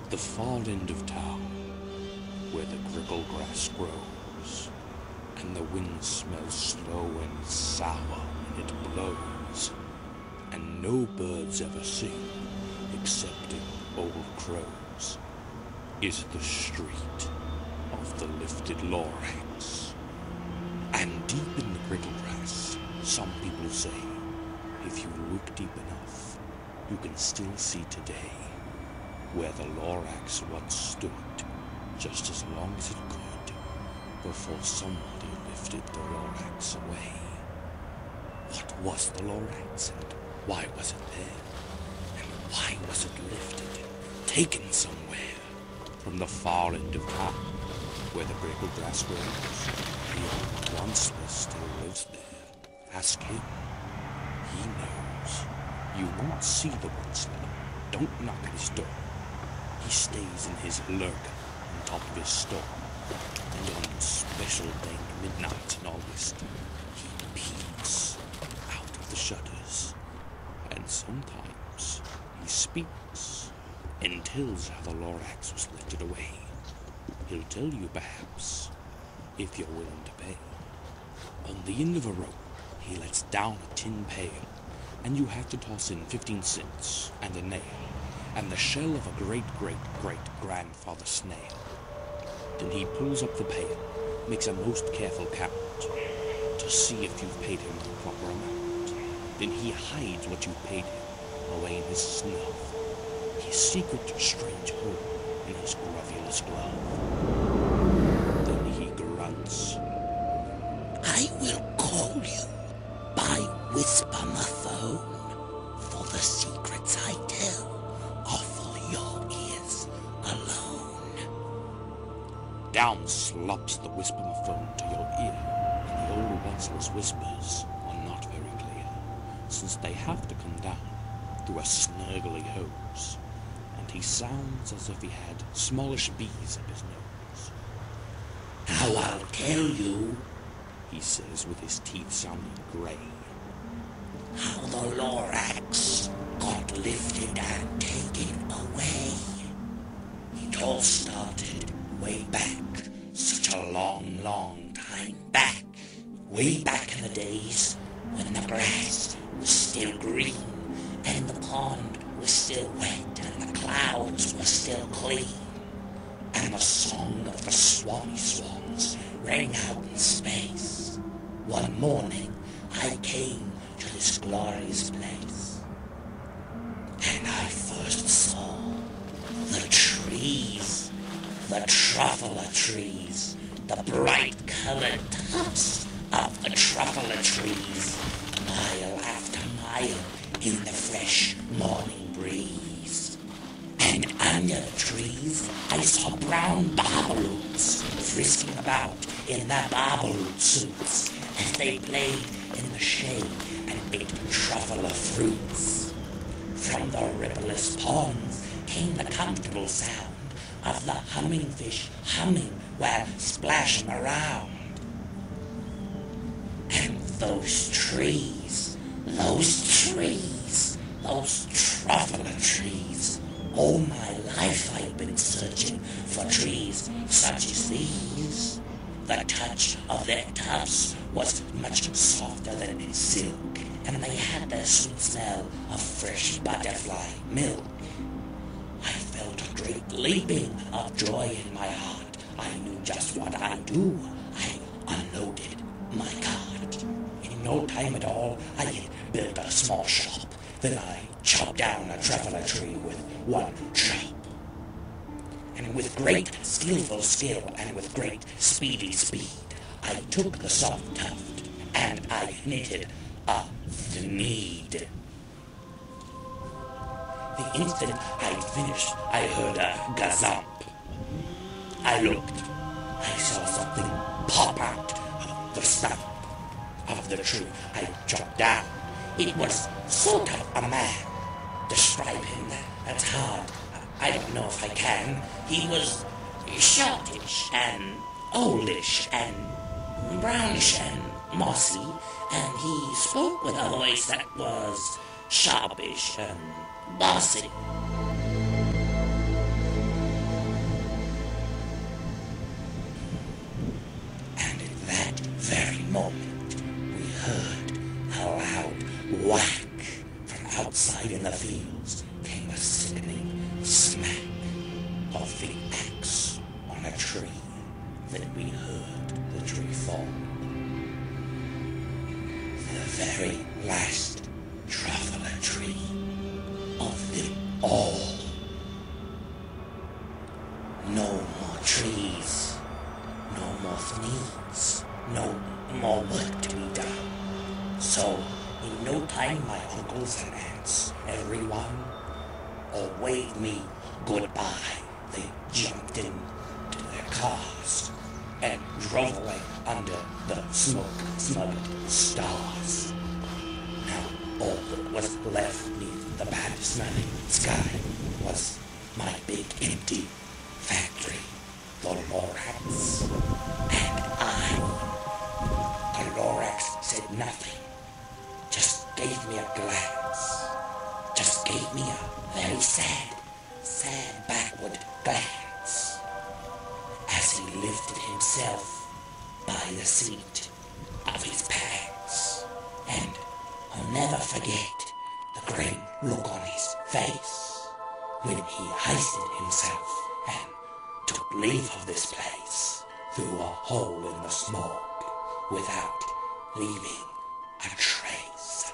At the far end of town, where the grickle grass grows, and the wind smells slow and sour when it blows, and no birds ever sing, excepting old crows, is the street of the lifted Lorax. And deep in the grickle grass, some people say, if you look deep enough, you can still see today where the Lorax once stood, just as long as it could, before somebody lifted the Lorax away. What was the Lorax, and why was it there? And why was it lifted, taken somewhere, from the far end of town, where the grickle grass grows? The old monster still lives there. Ask him. He knows. You won't see the once. Don't knock at his door. He stays in his lurker on top of his store, and on special dank midnights in August, he peeks out of the shutters, and sometimes he speaks and tells how the Lorax was lifted away. He'll tell you, perhaps, if you're willing to pay. On the end of a rope, he lets down a tin pail, and you have to toss in 15 cents and a nail, and the shell of a great-great-great-grandfather snail. Then he pulls up the pail, makes a most careful count, to see if you've paid him the proper amount. Then he hides what you've paid him away in his snuff, his secret strange hole in his grovulous glove. Then he grunts. I will call you by whisper-my-phone, for the secrets I tell are for your ears alone. Down slops the whisper-my-phone to your ear, and the old onceless whispers are not very clear, since they have to come down through a snurgly hose, and he sounds as if he had smallish bees up his nose. How I'll tell you, he says with his teeth sounding grey, how the Lorax got lifted and taken away. It all started way back, such a long, long time back. Way back in the days when the grass was still green, and the pond was still wet, and the clouds were still clean, and the song of the swanny swans rang out in space. One morning I came to this glorious place, and I first saw the trees, the truffler trees, the bright-colored tops of the truffler trees, mile after mile in the fresh morning breeze. And under the trees I saw brown barbaloons frisking about in their barbaloon suits as they played in the shade and ate truffler fruits. From the rippleless ponds came the comfortable sound of the humming fish humming while splashing around. And those trees, those truffler trees, all my life I've been searching for trees such as these. The touch of their tops was much softer than silk, and they had the sweet smell of fresh butterfly milk. I felt a great leaping of joy in my heart. I knew just what I'd do. I unloaded my cart. In no time at all, I had built a small shop. Then I chopped down a truffler tree with one chop. And with great skillful skill and with great speedy speed, I took the soft tuft and I knitted a thneed. The instant I'd finished, I heard a gazump. I looked. I saw something pop out of the stump of the tree I chopped down. It was sort of a man. Describe him, that's hard. I don't know if I can. He was shortish and oldish and brownish and mossy, and he spoke with a voice that was sharpish and bossy. we heard the tree fall. The very last traveler tree of them all. No more trees, no more needs, no more work to be done. So, in no time, my uncles and aunts, everyone, all waved me goodbye. They jumped into their cars and drove away under the smoke-smothered stars. Now, all that was left beneath the bad-smelling sky was my big empty factory, the Lorax, and I. The Lorax said nothing, just gave me a glance, just gave me a very sad backward glance, as he lifted himself by the seat of his pants. And I'll never forget the grim look on his face when he hoisted himself and took leave of this place through a hole in the smoke without leaving a trace.